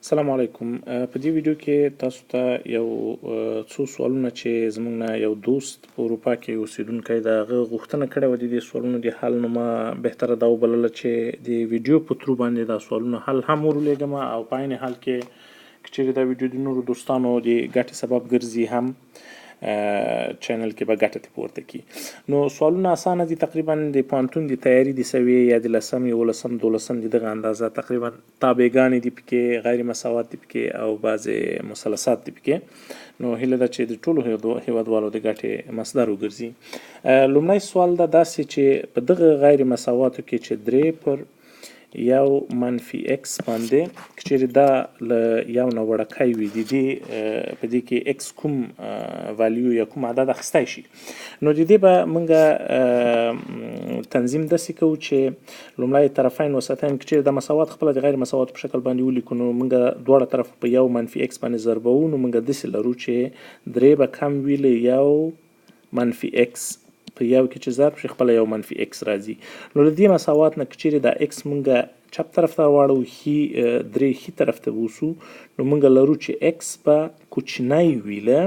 سلام علیکم. په دې ویډیو کې تاسو ته یو څو سوالونه چې زموږ نه یو دوست په اروپا کې اوسیدونکی د هغه غوښتنه کړې وه د دې سوالونو د حل، نو ما بهتره دا وبلله چې د ویډیو په ترو باندې دا سوالونه حل هم ورولېږم او په عین حال کې که چیرې دا ویډیو د نورو دوستانو د ګټې سبب ګرځي هم چینل کې به ګټه ترې پورته کړي. نو سوالونه اسانه دي، تقریبا د پوهنتون د تیاري د سویې یا د 10م 11م 12م د دغه اندازه تقریبا تابعګانې دي پکې، غیر مساوات دي پکې او بعضې مثلثات دي پکې. نو هیله ده چې د ټولو هیوادوالو د ګټې مصدر وګرځي. لومړی سوال دا داسې چې په دغه غیر مساواتو کې چې 3 پر یو منفي x باندې که چیرې دا له یو نه وړکی وي، د دې په دې کې x کوم والیو یا کوم عدد اخیستی شي، نو د دې به موږ تنظیم داسې کوو چې لومړی طرفین وسطین که چیرې د مساوات خپله د غیر مساوات په شکل باندې ولیکو، نو موږ دواړه طرف په یو منفي x باندې ضربوو، نو موږ داسې لرو چې 3 به کم وي له یو منفي x په یو کې چې ضرب شي خپله یو منفي x راځي. نو له دې مساوات نه که چیرې دا x مونږ چپ طرف ته واړو، 3 ښي طرف ته بوسو، نو مونږ لرو چې x به کوچنی وي له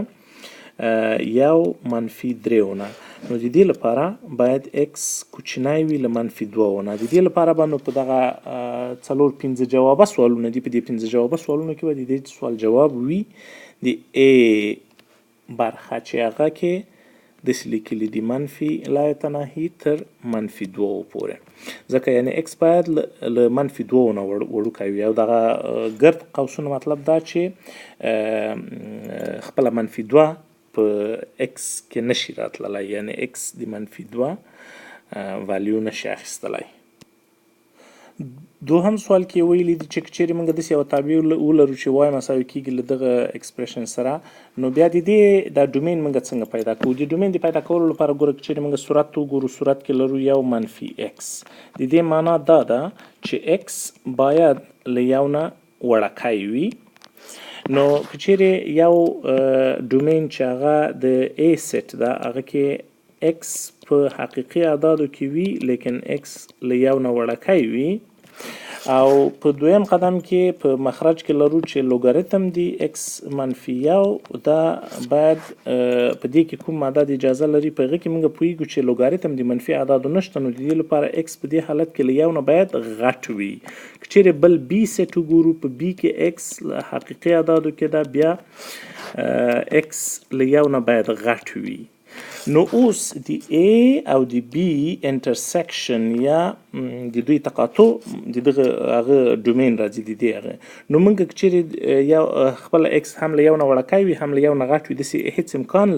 یو منفي 3 نه. نو د دې لپاره باید x کوچنی وي له منفي 2 نه. د دې لپاره به نو په دغه 4-5 جوابه سوالونه دي، په دې 5 جوابه سوالونو کې به د دې سوال جواب وي د A برخه چې هغه کې داسې لیکلي دي منفي لا یتناهي تر منفي 2 پورې، ځکه یعنی x باید له منفي 2 نه وړوکی وي او دغه ګرد قوسونه مطلب دا چې خپله منفي 2 په x کې نشي راتللی، یعنی x د منفي 2 والیو نشي اخیستلی. دوهم سوال کې ویلي دي چې که چیرې موږ داسې یوه تابع ولرو چې y مساوي کېږي له دغه اکسپریشن سره، نو بیا د دې دا ډومین موږ څنګه پیدا کوو؟ د ډومین د پیدا کولو لپاره ګوره که چیرې موږ صورت ته وګورو، صورت کې لرو یو منفي x. د دې معنا دا ده چې x باید له یو نه وړکی وي. نو که چیرې یو ډومین چې هغه د A سیټ ده هغه کې x په حقیقي اعدادو کې وي لیکن x له یو نه وړکی وي، او په دویم قدم کې په مخرج کې لرو چې لوګاریتم دی x منفي یو، دا باید په دې کې کوم عدد اجازه لري، په هغه کې موږ پوهیږو چې لوګاریتم د منفي اعدادو نشته، نو د دې لپاره x په دې حالت کې له یو نه باید غټ وي. که چیرې بل B سیټ وګورو، په B کې x له حقیقي اعدادو کې ده، بیا x له یو نه باید غټ وي. نو اوس د A او د B انټرسیکشن یا د دوی تقاطع د دغه هغه ډومین راځي د دې هغه، نو موږ که چیرې یو خپل x هم له یو نه وړکی وي هم له یو نه غټ وي، داسې هیڅ امکان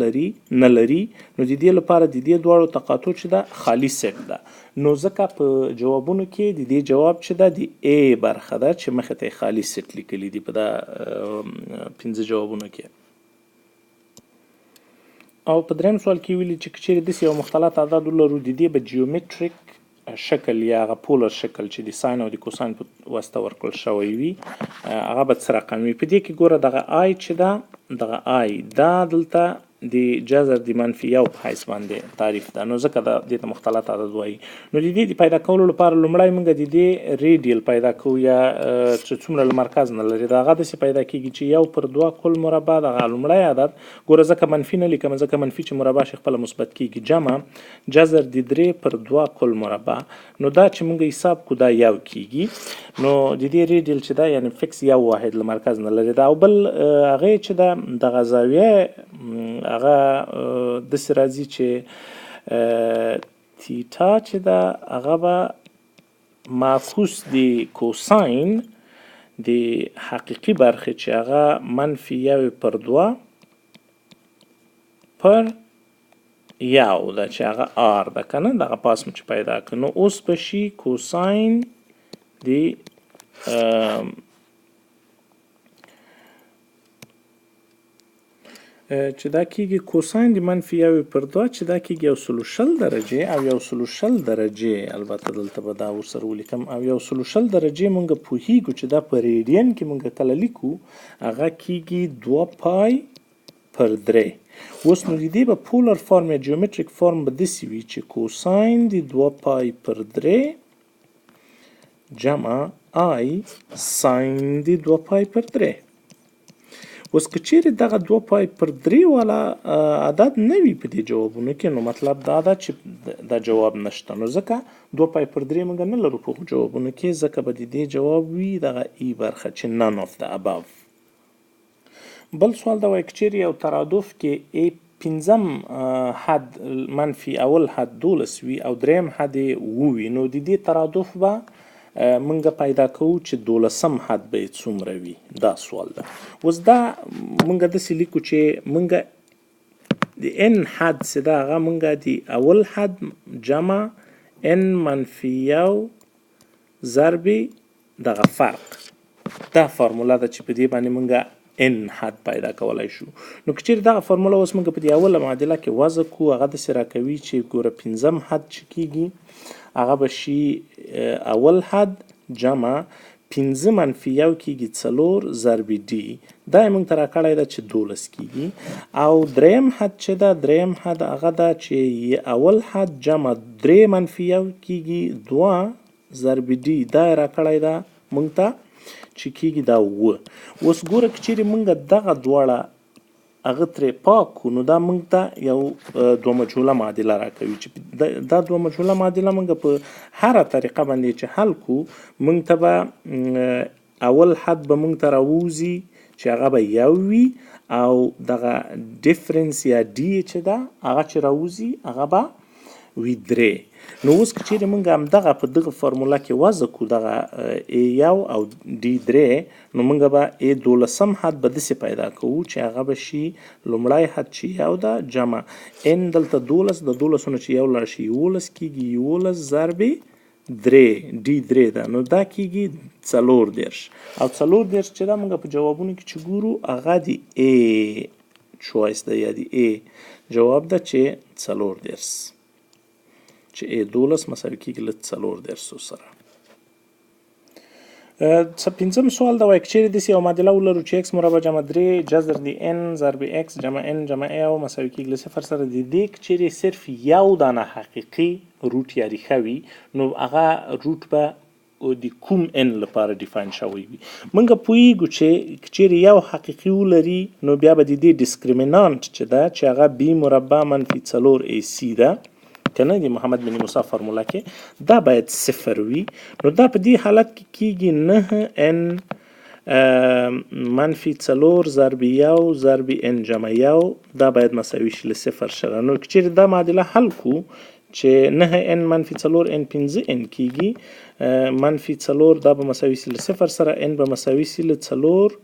نه لري، نو د دې لپاره د دې دواړو تقاطع چې ده خالي سیټ ده. نو ځکه په جوابونو کې د دې جواب چې ده د A برخه ده چې مخې ته یې خالي سیټ لیکلي دي په دا 5 جوابونو کې. او په دریم سوال کې ویلي چې که چیرې داسې یو مختلط عدد ولرو، د دې به جیومټریک شکل یا هغه پولر شکل چې د ساین او د کوساین په واسطه ورکړل شوی وي هغه به څه رقم وي. په دې کې ګوره دغه آی چې ده، دغه آی دا دلته د جذر د منفي یو په حیث باندې تعریف ده، نو ځکه دې ته مختلط عدد وایي. نو د دې د پیدا کولو لپاره لومړی موږ د دې ریډیل پیدا کوو یا چې څومره له مرکز نه لري، د هغه داسې پیدا کېږي چې 1 پر 2 کل مربع دغه لومړی عدد، ګوره ځکه منفي نه لیکم ځکه منفي چې مربع شي خپله مثبت کېږي، جمع جذر د 3 پر 2 کل مربع، نو دا چې موږ حساب کو دا 1 کېږي. نو د دې ریډیل چې دا یعنی فکس یو واحد له مرکز نه لري دا، او بل هغه چې ده دغه زاویه هغه داسې راځي چې تیتا چې ده هغه به معکوس د کوساین د حقیقي برخې چې هغه منفي 1 پر 2 پر یو ده چې هغه آر ده که نه، دغه پاس مو چې پیدا کړه، نو اوس به شي کوساین د چې دا کېږي کوساین د منفي 1 پر 2 چې دا کېږي 120 درجې او 120 درجې، البته دلته به دا ورسره ولیکم، او 120 درجې مونږ پوهیږو چې دا په ریډین کې مونږ کله لیکو هغه کېږي 2 پای پر 3. اوس نو د دې به پولر فارم یا جیومټریک فارم به داسې وي چې کوساین د 2 پای پر 3 جمع آی ساین د 2 پای پر 3. اوس که چیرې دغه 2 پای پر 3 والا عدد نه وي په دې جوابونو کې، نو مطلب دا ده چې دا جواب نشته. نو ځکه 2 پای پر 3 موږ نه لرو په جوابونو کې، ځکه به د دې جواب وي دغه ای برخه چې none of the above. بل سوال دا وایي که چیرې یو ترادف کې ای 5 حد منفي اول حد 12 وي او دریم حد یې 7 وي، نو د دې ترادف به منګه پیدا کوو چې 12م حد به یې څومره وي. دا سوال ده. اوس دا منګه داسې لیکو چې منګه د n حد چې ده هغه منګه د اول حد جمع n منفي 1 ضرب دغه فرق. دا فارموله ده چې په دې باندې منګه n حد پیدا کولای شو. نو که چیرې دغه فارموله اوس منګه په دې اوله معادله کې وضع کړو، هغه داسې راکوي چې ګوره 5م حد چې کېږي هغه به شي اول حد جمع 5 منفي 1 کېږي 4 ضرب d. دا یې موږ ته راکړی ده چې 12 کېږي. او دریم حد چې ده، دریم حد هغه ده چې اول حد جمع 3 منفي 1 کېږي 2 ضرب d. دا یې راکړی ده موږ ته چې کېږي دا 7. اوس ګوره که چیرې موږ دغه دواړه هغه ترې پاک کړو، نو دا موږ ته یو 2 مجهوله معادله راکوي چې دا 2 مجهوله معادله موږ په هره طریقه باندې چې حل کړو، موږ ته به اول حد به موږ ته راوځي چې هغه به 1 وي، او دغه ډیفرنس یا ډي چې ده هغه چې راوځي هغه به وي 3. نو اوس که چیرې موږ همدغه په دغه فارموله کې وضع کړو دغه A1 او D3، نو موږ به A12م حد به داسې پیدا کوو چې هغه به شي لومړی حد چې 1 ده جمع n دلته 12 د 12 نه چې 1 لاړ شي 11 کېږي 11 ضرب 3 D3 ده، نو دا کېږي 14. او 14 چې دا موږ په جوابونو کې چې ګورو هغه د A چوایس ده یا د A جواب ده چې 14 چې A12 مساوي کېږي له 14 سره. پنځم سوال دا وایي که چیرې داسې یو معادله ولرو چې x مربع جمع 3 جذر د n ضرب x جمع n جمع a او مساوي کېږي له 0 سره، د دې که چیرې صرف یو دانه حقیقي روټ یا ریښه وي، نو هغه روټ به د کوم n لپاره ډیفاین شوی وي. موږ پوهیږو چې چیرې یو حقیقي ولري، نو بیا به د دې ډسکریمینانت چې ده چې هغه b مربع منفي 4ac ده کنه د محمد بن موسی فارموله کې، دا باید 0 وي. نو دا په دې حالت کې کېږي 9n منفي 4 ضرب 1 ضرب n جمع 1، دا باید مساوي شي له 0 سره. نو که چیرې دا معادله حل کړو چې 9n منفي 4n 15n کېږي، منفي 4 دا به مساوي شي له 0 سره، n به مساوي شي له 4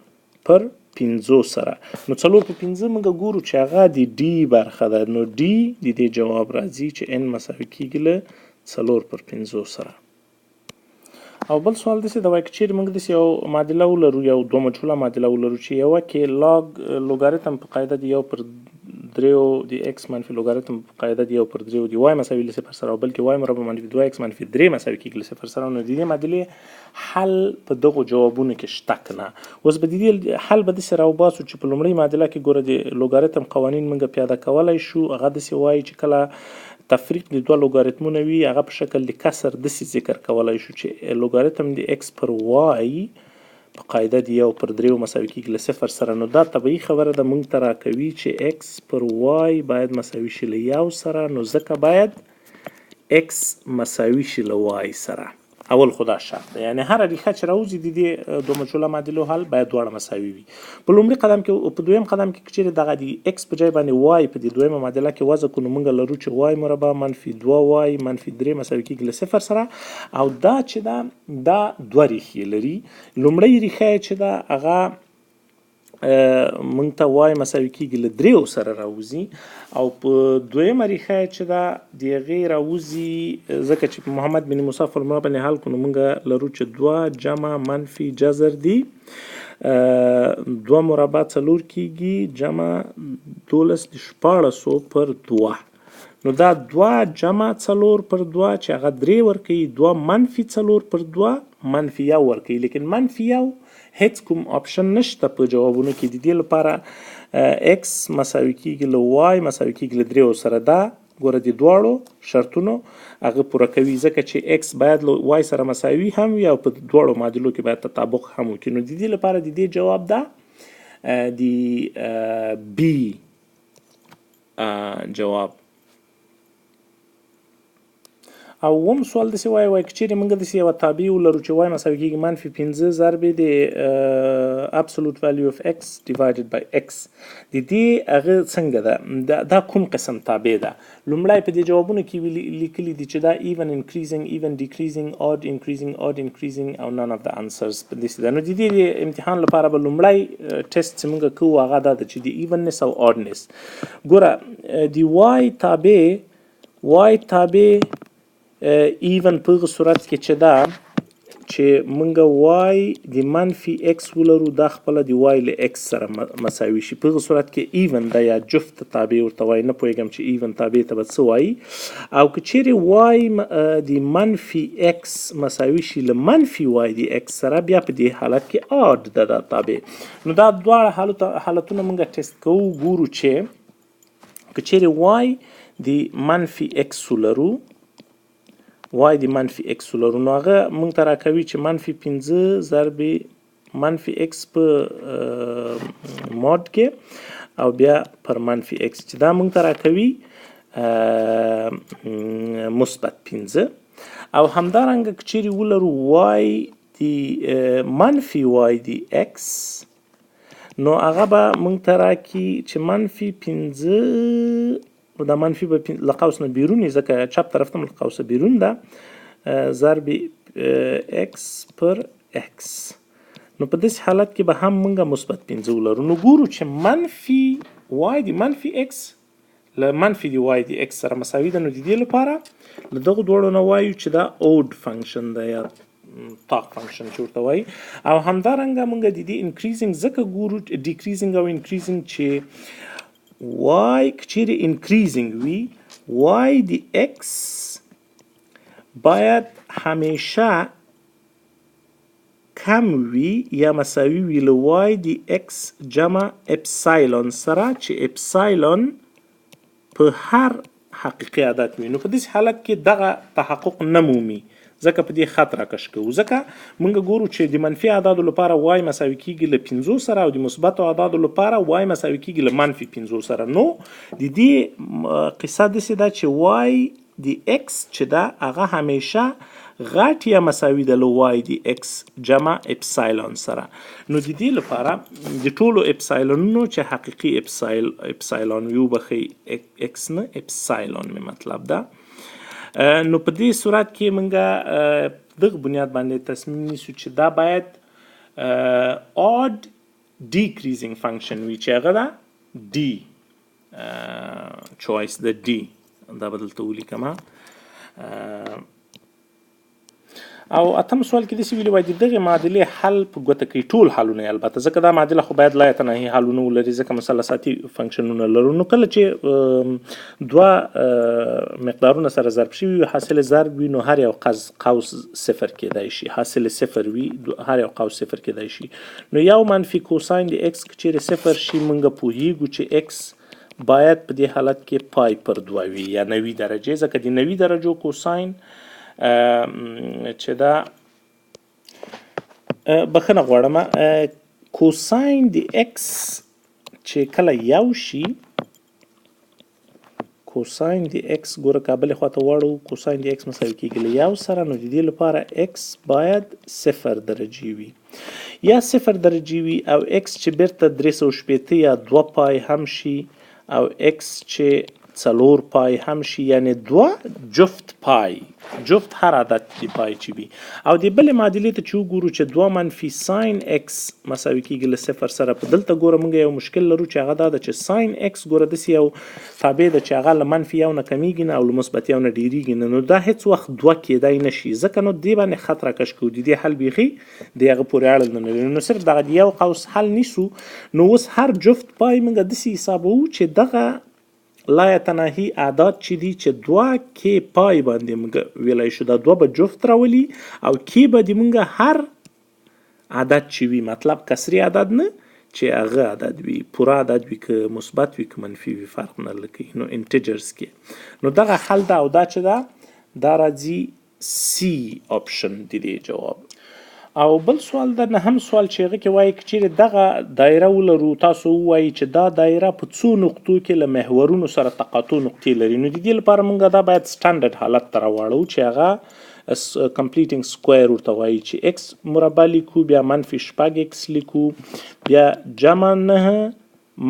پر 15 سره. نو 4 په 15 موږ ګورو چې هغه د ډي برخه ده، نو ډي د دې جواب راځي چې n مساوي کېږي له 4 پر 15 سره. او بل سوال داسې دا وایي که چیرې موږ داسې یو معادله ولرو، یو 2 مجهوله معادله ولرو چې یوه کې لاګ لوګاریتم په قاعده د 1 پر 3 د x منفي لوګاریتم په قاعده د 1 پر 3 د y مساوي له 0 سره، او بلکې y مربع منفي 2x منفي 3 مساوي کېږي له 0 سره. نو د دې معادلې حل په دغو جوابونو کې شته که نه؟ اوس به د دې حل به داسې راوباسو چې په لومړۍ معادله کې ګوره د لوګاریتم قوانین موږ پیاده کولی شو. هغه داسې وایي چې کله تفریق د 2 لوګاریتمونه وي، هغه په شکل د کسر داسې ذکر کولی شو چې لوګاریتم د x پر y په قاعده د 1 پر 3 مساوي کېږي له 0 سره. نو دا طبیعي خبره ده موږ ته راکوي چې x پر y باید مساوي شي له 1 سره، نو ځکه باید x مساوي شي له y سره. اول خو دا شرط ده، یعنی هر ریښه چې راوځي د دې 2 مجهوله معادلو حل باید دواړه مساوي وي. په لومړي قدم کې او په دویم قدم کې چیرې دغه د x په ځای باندې y په دې دویمه معادله کې وضع کړو، نو موږ لرو چې y مربع منفي 2y منفي 3 مساوي کېږي له 0 سره. او دا چې دا 2 ریښې لري. لومړی ریښه چې ده هغه موږ ته y مساوي کېږي له 3 سره راوځي، او په دویمه ریښه چې ده د هغې راوځي ځکه چې په محمد بن موسی فارموله باندې حل کړو، نو موږ لرو چې 2 جمع منفي جذر دي 2 مربع 4 کېږي جمع 12 د 1400 پر 2. نو دا 2 جمع 4 پر 2 چې هغه 3 ورکوي، 2 منفي 4 پر 2 منفي 1 ورکوي، لیکن منفي 1 هیڅ کوم آپشن نشته په جوابونو کې. د دې لپاره x مساوي کېږي له y مساوي کېږي له 3 سره، دا ګوره د دواړو شرطونو هغه پوره کوي ځکه چې x باید له y سره مساوي هم وي او په دواړو معادلو کې باید تطابق هم وکړي. نو د دې لپاره د دې جواب ده د B جواب. او اووم سوال داسې وایي که چیرې موږ داسې یوه تابع ولرو چې وای مساوي کېږي -15 ضرب د absolute value of x divided by x. د دې هغه څنګه ده دا کوم قسم تابع ده؟ لومړی په دې جوابونو کې لیکلي دي چې دا even increasing even decreasing odd increasing odd increasing او none of the answers په داسې ده. نو د دې امتحان لپاره به لومړی ټیسټ چې موږ کوو هغه دا ده چې د evenness او oddness. ګوره د y تابع ایون په هغه صورت کې چې دا چې موږ y د منفي x ولرو دا خپله د y له x سره مساوي شي. په هغه صورت کې ایون دا یا جفت تابع ورته وایي، نه پوهېږم چې ایون تابع ته به څه وایي. او که چیرې y د منفي x مساوي شي له منفي y د x سره بیا په دې حالت کې اډ ده دا تابع. نو دا دواړه حالتونه موږ ټیسټ کوو، ګورو چې که چیرې y د منفي x ولرو y د منفي x ولرو نو هغه موږ ته راکوي چې -15 ضرب منفي x په مود کې او بیا پر منفي x چې دا موږ ته راکوي مثبت 15. او همدارنګه که چیرې ولرو y د منفي y د x نو هغه به موږ ته راکړي چې -15 دا منفي به له قوس نه بیرون ځکه چپ طرف ته له قوسه بیرون ده ضرب x پر x. نو په داسې حالت کې به هم موږ مثبت 15 ولرو. نو ګورو چې منفي y د منفي x له منفي د y د x سره مساوي ده. نو د دې لپاره له دغو دواړو نه وایو چې دا اود فنکشن ده یا طاق فنکشن چې ورته وایي. او همدارنګه موږ د دې انکریزینګ ځکه ګورو ډیکریزینګ او انکریزینګ چې y کچیرې انکریزینګ وي y د x باید همیشه کم وي یا مساوي وي له y د x جمع اپسایلون سره چې اپسایلون په هر حقیقي عدد وي. نو په داسې حالت کې دغه تحقق نه مومي ځکه په دې خط راکش کوو. ځکه موږ ګورو چې د منفي اعدادو لپاره y مساوي کېږي له 15 سره او د مثبتو اعدادو لپاره y مساوي کېږي له منفي 15 سره. نو د دې قصه داسې ده چې y د x چې ده هغه همیشه غټ یا مساوي ده له y د x جمع اپسایلون سره. نو د دې لپاره د ټولو اپسایلونونو چې حقیقي اپسایلون وي وبخئ x نه اپسایلون مې مطلب ده. نو په دې صورت کې موږ دغه بنیاد باندې تصمیم نیسو چې دا باید odd decreasing function وي چې هغه ده D choice د D دا بدلته ولیکم. او اتم سوال کې داسې ویلي وای د دغې معادلې حل په ګوته کوي ټول حلونه یې البته ځکه دا معادله خو باید لا تناهي حلونه ولري ځکه مثلثاتي فنکشنونه لرو. نو کله چې دوه مقدارونه سره ضرب شوي وي حاصل ضرب وي نو هر یو قوس صفر کېدای شي، حاصل صفر وي هر یو قوس صفر کېدای شي. نو یو منفي کوساین د x که چیرې صفر شي موږ پوهیږو چې x باید په دې حالت کې پای پر 2 وي یا 90 درجې ځکه د 90 درجو کوساین چې دا بخښنه غواړم کوساین د x چې کله یو شي کوساین د x ګوره کابل خواته واړو کوساین د x مساوي کېږي له یو سره. نو د دې لپاره x باید 0 درجې وي یا 0 درجې وي او x چې بیرته 360 یا 2 پای هم شي او x چې 4 پای هم شي یعنی 2 جفت پای جفت هر عدد دی پای چې وي. او د بلې معادلې ته چې وګورو چې 2 منفي ساین x مساوي کېږي له 0 سره په دلته ګوره موږ یو مشکل لرو چې هغه دا ده چې ساین x ګوره داسې یو تابع ده چې هغه له منفي یو نه کمیږي نه او له مثبت یو نه ډیریږي نه. نو دا هیڅ وخت 2 کېدای نشي ځکه نو دې باندې خط راکش کوو د دې حل بیخي د هغه پورې اړه نه لري. نو صرف دغه یو قوس حل نیسو نو اوس هر جفت پای موږ داسې حسابوو چې دغه لا یتناهي اعداد چې دي چې 2 کې پای باندې موږ ویلی شو دا 2 به جفت راولي او کې به د موږ هر عدد چې وي مطلب کسري عدد نه چې هغه عدد وي، پوره عدد وي که مثبت وي که منفي وي فرق نه لکوي. نو انټیجرز کې نو دغه حل ده او دا چې ده دا راځي سی آپشن د دې جواب. او بل سوال ده، نهم سوال چې هغه کې وایي که چیرې دغه دایره ولرو، تاسو ووایي چې دا دایره په څو نقطو کې له محورونو سره تقاطع نقطې لري. نو د دې لپاره موږ دا باید سټانډرډ حالت ته راواړو چې هغه کمپلیټینګ سکویر ورته وایي چې ایکس مربع لیکو، بیا منفي 6 ایکس لیکو، بیا جمع 9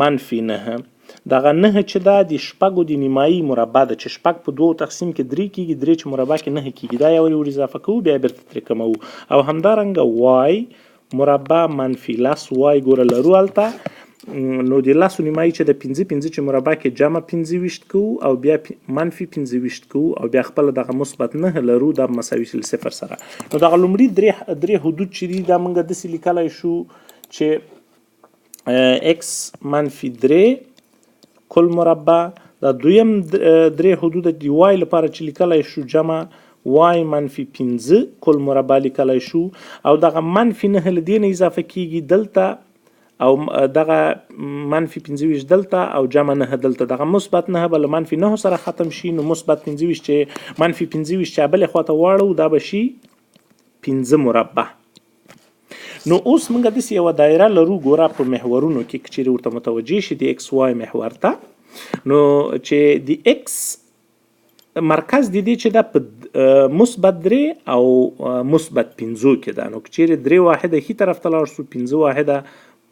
منفي 9. دغه 9 چې دا د 6 د نیمایي مربع ده چې 6 په 2 تقسیم کې 3 کېږي، 3 چې مربع کې 9 کېږي، دا یو ور اضافه کوو بیا بیرته ترې کموو. او همدارنګه وای مربع منفي 10 وای ګوره لرو هلته، نو د 10 نیمایي چې د 15 چې مربع کې جمع 25 کوو او بیا منفي 25 کوو او بیا خپله دغه مثبت 9 لرو دا مساوي له 0 سره. نو دغه لومړي درې حدود چې دي دا موږ داسې لیکلی شو چې ایکس منفي 3 کل مربع، دا دویم 3 حدود د وای لپاره چې لیکلی شو جمع وای منفي 15 کل مربع لیکلی شو، او دغه منفي 9 له دې نه اضافه کېږي دلته او دغه منفي 25 دلته او جمع 9 دلته، دغه مثبت 9 به له منفي 9 سره ختم شي. نو مثبت 25 چې منفي 25 چې بلې خواته واړو دا به شي 15 مربع. نو اوس موږ داسې یوه دایره لرو ګوره په محورونو کې که چیرې ورته متوجه شي د ایکس وای محور ته، نو چې د ایکس مرکز د دې چې دا په مثبت 3 او مثبت 15 کې ده. نو که چیرې 3 واحده ښي طرف ته لاړ شو، 15 واحده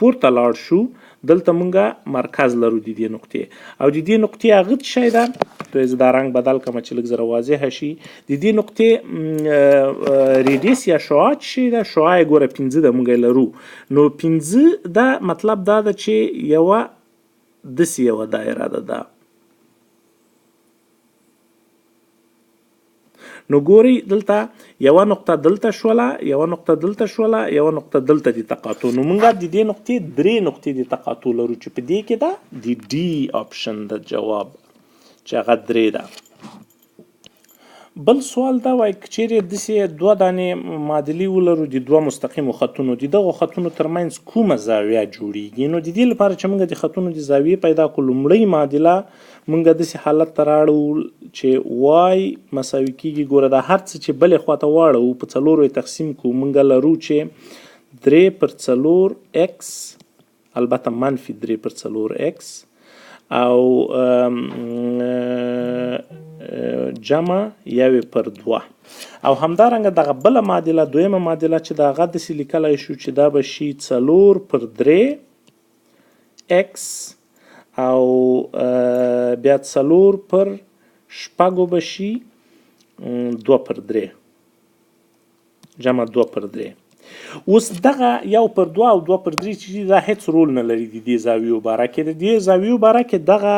پورته لاړ شو، دلته مونږه مرکز لرو د دې نقطې، او د دې نقطې هغه څه شی ده، تو زه دا رنګ بدل کړم چې لږ زره واضحه شي. د دې نقطې ریډیس یا شعاع څه شی ده، شعاع یې ګوره 15 ده مونږ یې لرو. نو 15 دا مطلب دا ده چې یوه داسې یوه دایره ده. نو ګورئ دلته یوه نقطه دلته شوله، یوه نقطه دلته شوله، یوه نقطه دلته د تقاطع. نو موږ د دې نقطې 3 نقطې د تقاطع لرو چې په دې کې ده د ډي آپشن د جواب چې هغه 3 ده. بل سوال دا وایي که چیرې داسې 2 دانې معادلې ولرو د 2 مستقیمو خطونو، د دغو خطونو ترمنځ کومه زاویه جوړیږي. نو د دې لپاره چې موږ د خطونو د زاویې پیدا کړو، لومړۍ معادله موږ داسې حالت ته راړو چې وای مساوي کېږي، ګوره دا هر څه چې بلې خواته واړو په 4 یې تقسیم کړو، موږ لرو چې 3/4 ایکس، البته منفي 3/4 ایکس، او جمع 1/2. او همدارنګه دغه بله معادله دویمه معادله چې د هغه داسې لیکلی شو چې دا به شي 4/3 ایکس او بیا 4/6 به شي 2/3 جمع 2/3. اوس دغه 1/2 او 2/3 چې دا هیڅ رول نه لري د دې زاویو باره کې. د دې زاویو باره کې دغه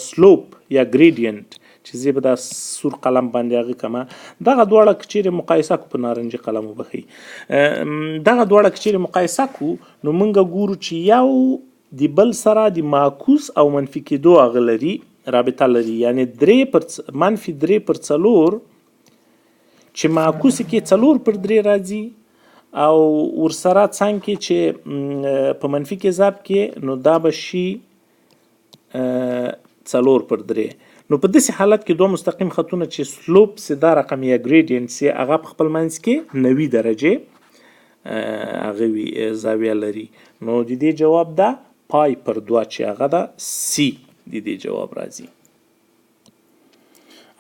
سلوپ یا ګریډینټ چې زه به دا سور قلم باندې هغه کمه، دغه دواړه که چیرې مقایسه کو په نارنجي قلم وبخي، دغه دواړه که چیرې مقایسه کو نو موږ ګورو چې یو د بل سره د معکوس او منفي کېدو هغه لري، رابطه لري. یعنې منفي 3/4 چې معکوس کې 4/3 راځي او ورسره څنګ کې چې په منفي کې ضرب کې، نو دا به شي 4/3. نو په داسې حالت کې 2 مستقیم خطونه چې سلوپ سي دا رقم یا ګریډینټ سي هغه په خپل منځ کې 90 درجې هغه وي زاویه لري. نو د دې جواب ده π/2 چې هغه ده سی د دې جواب راځي.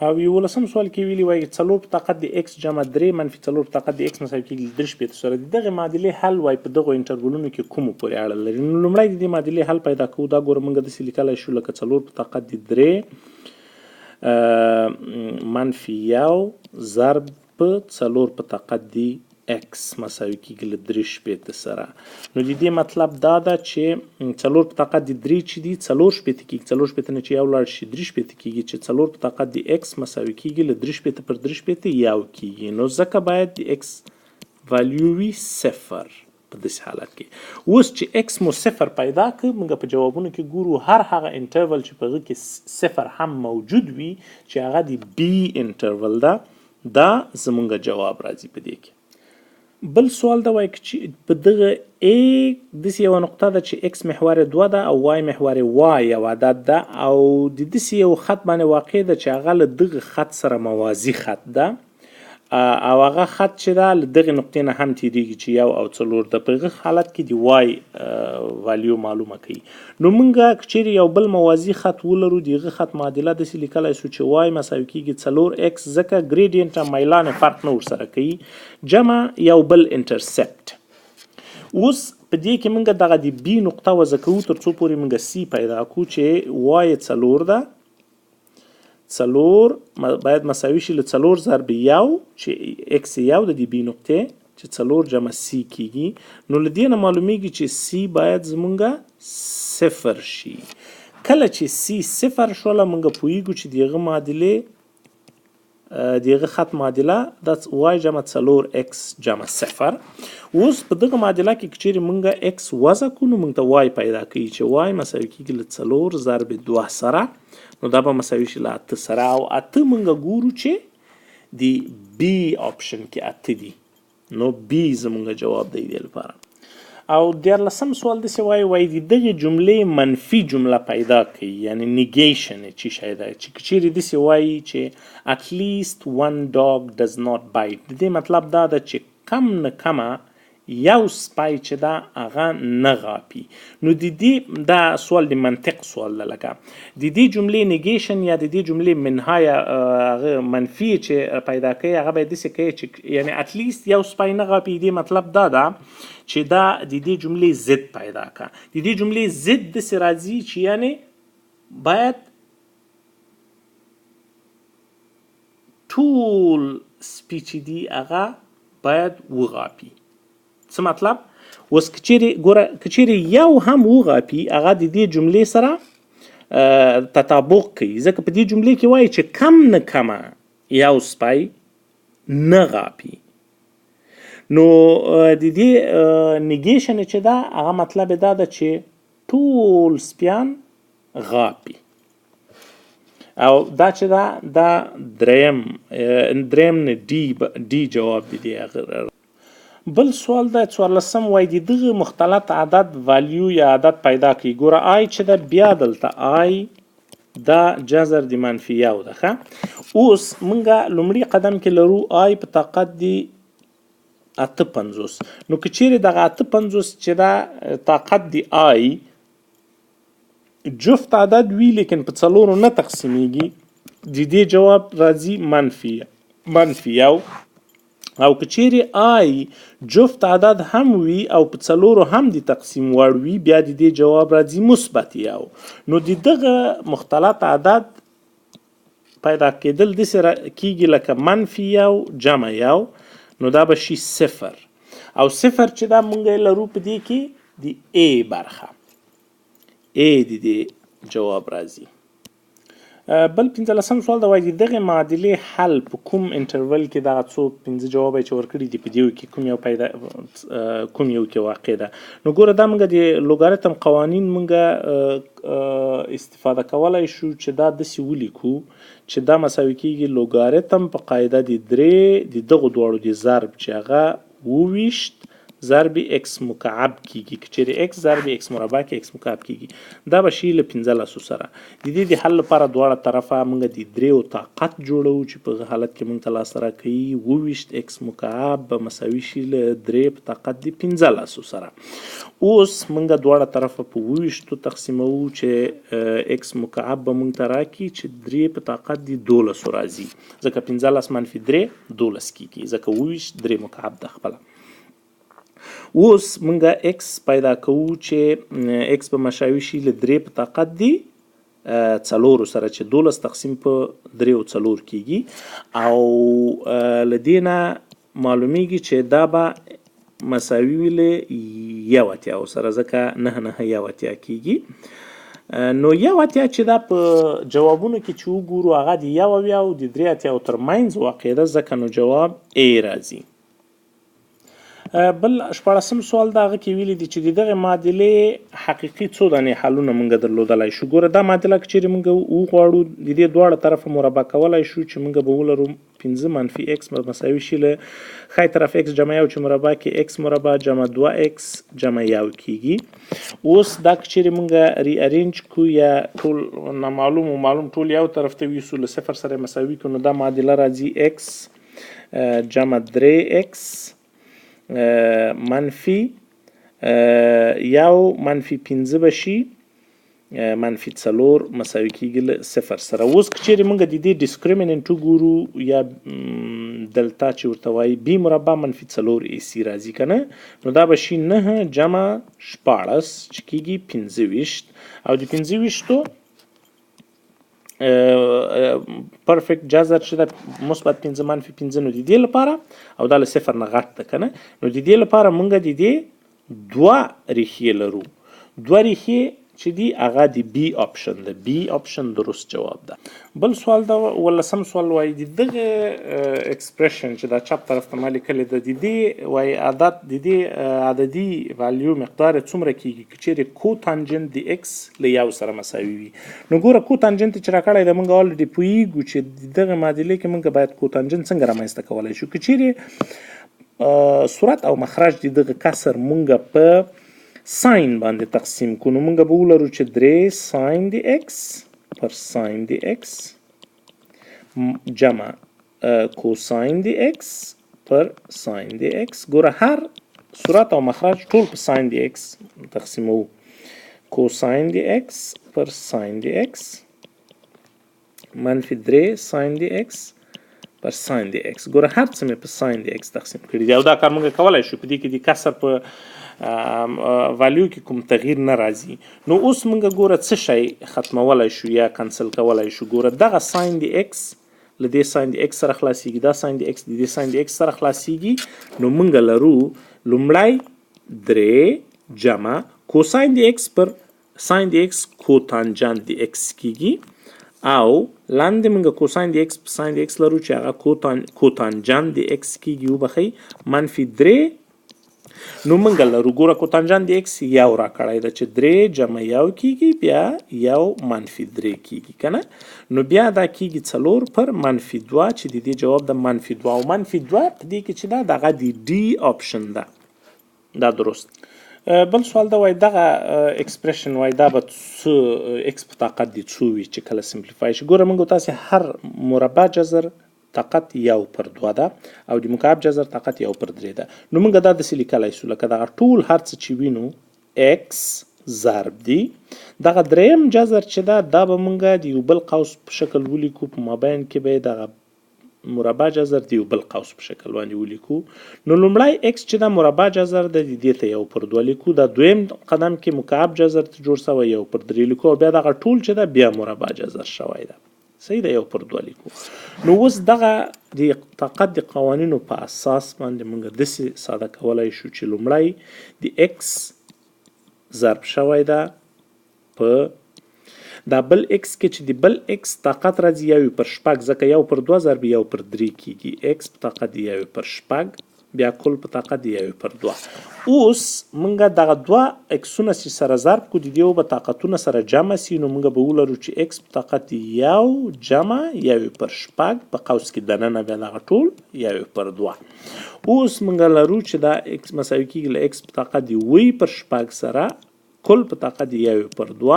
او 11 سوال کې ویلي وایي 4 په طاقت د ایکس جمع 3 منفي 4 په طاقت د ایکس مساوي کېږي 3 سره. د دغه معادلې حل وایي په دغو انټرولونو کې کومو پورې اړه لري. نو لومړی د دې معادلې حل پیدا کوو. دا ګوره موږ داسې لیکلی شو لکه 4 په طاقت د 3 منفي 1 ضرب په 4 په طاقت د ایکس مساوي کېږي له 3 سره. نو د دې مطلب دا ده چې 4 په طاقت د 3 چې دي 4 کېږي، 4 نه چې یو لاړ شي 3 کېږي، چې 4 په طاقت د ایکس مساوي کېږي له 3/3 یو کېږي. نو ځکه باید د ایکس ولیو وي 0 په داسې حالت کې. اوس چې ایکس مو 0 پیدا کړ، موږ په جوابونو کې ګورو هر هغه انټرول چې په هغه کې 0 هم موجود وي چې هغه د بي انټرول ده، دا زمونږ جواب راځي په دې کې. بل سوال دا وایي چې په دغه A داسې یوه نقطه ده چې X محور 2 ده او Y محور Y یو عدد ده او د داسې یو خط باندې واقع ده چې هغه له دغه خط سره موازي خط ده او هغه خط چې ده له دغې نقطې نه هم تیریږي چې 1 او 4 ده. په هغه حالت کې د Y والیو معلومه کوي. نو موږ که چیرې یو بل موازي خط ولرو د هغه خط معادله داسې لیکلی سو چې Y مساوي کېږي 4X ځکه ګریډینټ او میلان فرق نه ورسره کوي جمع یو بل انټرسپټ. اوس په دې کې موږ دغه د B نقطه وضع کوو تر څو پورې موږ C پیدا کړو چې Y 4 ده 4 باید مساوي شي له 4 ضرب 1 چې X یو د دې B نقطې چې 4 جمع C کېږي. نو له دې نه معلومیږي چې C باید زمونږ 0 شي. کله چې C 0 شوله موږ پوهیږو چې د هغه معادلې د هغه خط معادله د Y جمع 4X جمع 0. اوس په دغه معادله کې که چیرې موږ X وضع کړو نو موږ ته Y پیدا کوي چې Y مساوي کېږي له 4 ضرب 2 سره نو دا به مساوي شي له 8 سره او 8 موږ ګورو چې د B آپشن کې 8 دي نو B زموږ جواب دی دې لپاره. او 14 سوال داسې وایي د دغې جملې منفي جمله پیدا کوي یعنی نیګیشن چې شی دی چې که چیرې داسې وایي چې at least one dog does not bite د دې مطلب دا ده چې کم نه کمه یو سپی چې ده هغه نه غاپي. نو د دې دا سوال د منطق سوال ده لکه د دې جملې نیګیشن یا د دې جملې منهای هغه منفي چې پیدا کوي هغه باید داسې کوي چې یعنی at least یو سپی نه غاپي. دې مطلب دا ده چې دا د دې جملې ضد پیدا کا. د دې جملې ضد داسې راځي چې یعنی باید ټول سپي چې دي هغه باید وغاپي. څه مطلب؟ اوس که چیرې یو هم وغاپي هغه د دې جملې سره تطابق کوي ځکه په دې جملې کې وایي چې کم نه کمه یو سپی نه غاپي. نو د دې نیګیشن چې ده هغه مطلب دا ده چې ټول سپیان غاپي او دا چې ده دا دریم نه ډي جواب دی دی. بل سوال ده 14 وایي د دغه مختلط عدد والیو یا عدد پیدا کوي. ګوره آی چې ده بیا دلته آی دا جذر د منفي یو ده ښه. اوس موږ لومړي قدم کې لرو آی په طاقت دی 58 نو که چیرې دغه 58 چې دا طاقت دی آی جفت عدد وي لیکن په څلورو نه تقسیمیږي د دې جواب راځي منفي یو. او که چیرې آی جفت عدد هم وي او په څلورو هم د تقسیم وړ وي بیا د دې جواب راځي مثبت یو. نو د دغه مختلط عدد پیدا کېدل داسې کېږي لکه منفي یو جمع یو نو دا به شي 0 او 0 چې دا مونږ لرو په دې کې د A برخه A د دې جواب راځي. بل 15 سوال دا وایي دغه معادلې حل په کوم انټرول کې دغه څو 15 جواب چې ورکړي دي په دې کې کوم یو کې واقع ده. نو ګوره دا موږ د لوګاریتم قوانین موږ استفاده کولای شو چې دا داسې ولیکو چې دا مساوي کېږي لوګاریتم په قاعده د درې د دغو دواړو د ضرب چې هغه 28 ضرب x مکعب کیږي که چیرې x ضرب x مربع کې x مکعب کیږي دا به شي له 15 سره. د دې د حل لپاره دواړه طرفه موږ د دریو طاقت جوړو چې په حالت کې موږ ته لاسته راکوي 28 x مکعب به مساوي شي له 3 په طاقت د 15 سره. اوس موږ دواړه طرفه په 28 تقسیمو چې x مکعب به موږ ته راکړي چې 3 په طاقت د 12 راځي ځکه 15 منفي 3 12 کیږي ځکه 28 3 مکعب د خپله. اوس موږ x پیدا کوو چې x به مساوي شي له 3 په طاقت دی 4 سره چې 12 تقسیم په 3 او 4 کیږي او له دې نه معلومیږي چې دا به مساوي وي له 1 سره ځکه 9 کیږي. نو 1 چې دا په جوابونو کې چې وګورو هغه د 1 او د 3 ترمنځ واقع ده ځکه نو جواب A راځي. بل 14م سوال د هغه کې ویلي دي چې د دغه معادلې حقیقي څو دانې حلونه موږ درلودلی شو. ګوره دا معادله که چیرې موږ وغواړو د دې دواړه طرفه مربع کولی شو چې موږ به ولرو 15 منفي x مساوي شي له ښی طرف x جمع 1 چې مربع کې x مربع جمع 2x جمع 1 کیږي. اوس دا که چیرې موږ ری ارینج کو یا ټول نامعلوم او معلوم ټول یو طرف ته ویسو له صفر سره مساوي کړو نو دا معادله راځي x جمع 3x منفي یو منفي 15 به شي منفي 4 مساوي کیږي له صفر سره. اوس که چیرې موږ د دې ډسکریمیننټ وګورو یا دلتا چې ورته وایي b مربع منفي 4 ac راځي که نه نو دا به شي 9 جمع 14 چې کیږي 25 او د 25 پرفیکت جذر چې د مثبت 15 منفي 15 نو د دې لپاره او دا له صفر نه غټ ده که نه نو د دې لپاره موږ د دې دوه ریښې لرو. دوه ریښې چې دي هغه د بی آپشن ده. بی آپشن درست جواب ده. بل سوال دا 18م سوال وایي د دغه اکسپریشن چې دا چپ طرف ته ما لیکلی ده د دې وایي عدد د دې عددي ولیو مقدار څومره کیږي که چیرې کو تانجنت د ایکس له یو سره مساوي وي. نو ګوره کو تانجنت چې راکړی ده موږ الریډي پوهیږو چې د دغه معادلې کې موږ باید کو تانجنت څنګه رامنځته کولی شو. که چیرې صورت او مخرج د دغه کسر موږ په ساین باندې تقسیم کو نو موږ به ولرو چې 3 ساین د x پر ساین د x جمع کوساین د x پر ساین د x. ګوره هر صورت او مخرج ټول په ساین د x تقسیمو. کوساین د x پر ساین د x منفي 3 ساین د x پر ساین د x. ګوره هر څه مې په ساین د x تقسیم کړي دي او دا کار موږ کولی شو په دې کې د کسر په والیو کې کوم تغییر نه راځي. نو اوس موږ ګوره څه شی ختمولی شو یا کنسل کولی شو. ګوره دغه ساین د x له دې ساین د x سره خلاصیږي دا ساین د x د دې ساین د x سره خلاصیږي نو موږ لرو لومړی 3 جمع کوساین د x پر ساین د x کوتانجانت د x کیږي او لاندې موږ کوساین د x په ساین د x لرو چې هغه کوتانجانت د x کیږي وبخئ منفي 3 نو موږ لرو ګوره کوتانجانت د x یو راکړی ده چې 3 جمع 1 کیږي بیا یو منفي 3 کیږي که نه نو بیا دا کیږي 4 پر منفي 2 چې د دې جواب د منفي 2 او منفي 2 په دې کې چې دا دغه د ډي آپشن ده دا درست. بل سوال دا وایي دغه اکسپریشن وایي دا به څه x په طاقت د څو وي چې کله سمپلیفای شي. ګوره موږ تاسې هر مربع جذر طاقت 1 پر 2 ده او د مکعب جذر طاقت 1 پر 3 ده. نو موږ دا داسې لیکلی شو لکه دغه ټول هر څه چې وینو x ضرب دی دغه دریم جذر چې ده دا به موږ د یو بل قوس په شکل ولیکو په مابین کې به دغه مربع جذر د یو بل قوس په شکل باندې ولیکو. نو لومړی x چې دا مربع جذر د دې ته 1 پر 2 لیکو دا دویم قدم کې مکعب جذر ته جوړ شوی 1 پر 3 لیکو او بیا دغه ټول چې ده بیا مربع جذر شوی ده صحیح ده 1 پر 2 لیکو. نو اوس دغه د طاقت د قوانینو په اساس باندې موږ داسې ساده کولی شو چې لومړی د x ضرب شوی ده په دا بل x کې چې د بل x طاقت راځي 1 پر 6 ځکه 1 پر 2 ضرب 1 پر 3 کیږي x په طاقت 1 پر 6 بیا کل په طاقت 1 پر 2. اوس موږ دغه دوه اکسونه چې سره ضرب کو د دې به طاقتونه سره جمع سي نو موږ به ولرو چې x په طاقت 1 جمع 1 پر 6 په قوس کې دننه بیا دغه ټول 1 پر 2. اوس موږ لرو چې دا x مساوي کیږي له x په طاقت 1 پر 6 سره کل په طاقت 1 پر 2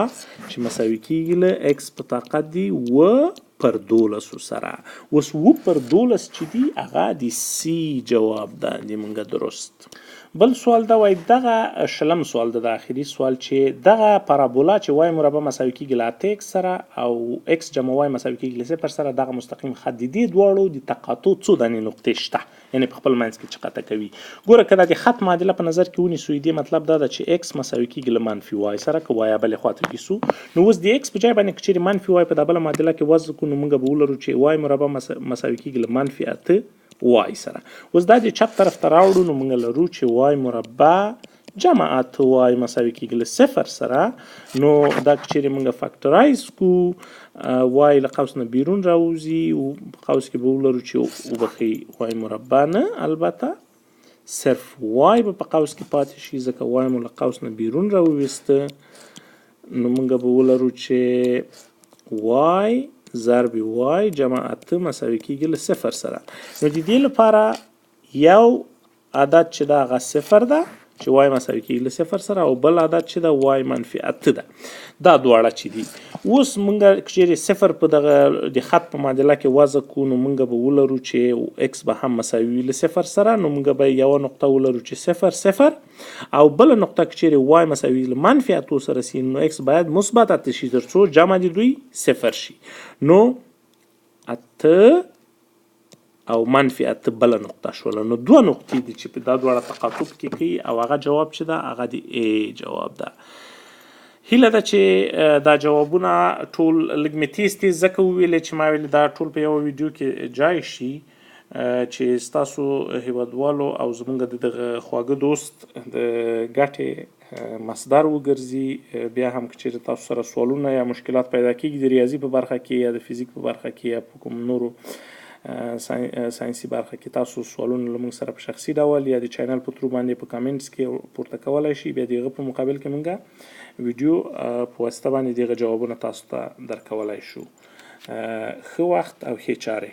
چې مساوي کیږي له x په طاقت 1 پر 12 سره. اوس 1 پر 12 چې دی هغه د سی جواب ده د موږ درست. بل سوال دا وایي دغه شلم سوال ده د اخري سوال چې دغه پارابولا چې وای مربع مساوي کیږي له 8x سره او x جمع y مساوي کیږي له 0 سره دغه مستقیم خط د دې دواړو د تقاطع څو دانې نقطې شته یعنی په خپل منځ کې چې قطع کوي. ګوره که د خط معادله په نظر کې ونیسو دې مطلب دا ده چې x مساوي کیږي له منفي y سره که y بلې خواته کیسو نو اوس د x په ځای باندې که چیرې منفي y په دبله معادله کې وضع کړو نو موږ به ولرو چې y مربع مساوي کیږي له منفي 8 y سره. اوس دا د چپ طرف ته راوړو نو موږ لرو چې y مربع جمع 8y مساوي کیږي له 0 سره نو دا که چیرې موږ فاکټورایز کو y له قوس نه بیرون راوځي او په قوس کې به ولرو چې وبخي y مربع نه البته صرف وای به په قوس کې پاتې شي ځکه وای مو له قوس نه بیرون راوویسته نو موږ به ولرو چې وای ضرب وای جمع 8 مساوي کیږي له 0 سره. نو د دې لپاره یو عدد چې دا هغه 0 ده چې وای مساوي کیږي له 0 سره او بل عدد چې دا وای منفي 8 ده. دا دواړه چې دي اوس موږ چې 0 په دغه د خط په معادله کې وضع کړو نو موږ به ولرو چې x به هم مساوي له 0 سره نو موږ به یو نقطه ولرو چې 0 او بل نقطه چې وای مساوي له منفي 8 سره سي نو x باید مثبت 8 شي ترڅو جمع د دوی 0 شي. نو 8 او منفي 8 بل نقطه شوله نو دوه نقطې دي چې په دا دواړه تقاطب کې کوي او هغه جواب چې دا هغه د A جواب ده. هیله ده چې دا جوابونه ټول لږ مې تیز ځکه وویلې چې ما ویلې دا ټول په یو ویډیو کې جای شي چې ستاسو هیوادوالو او زمونږ د دغه خواږه دوست د ګټې مصدر وګرځي. بیا هم که چیرې تاسو سره سوالونه یا مشکلات پیدا کیږي د ریاضي په برخه کې یا د فزیک په برخه کې یا په کوم نورو ساينسي برخه کې تاسو سوالونه له موږ سره په شخصي ډول یا د چینل په ترو باندې په کامنټس کې پورته کولای شي. بیا دغه په مقابل کې موږ ویډیو په واسطه باندې دغه جوابونه تاسو ته درکولای شو. ښه وخت او ښې چارې.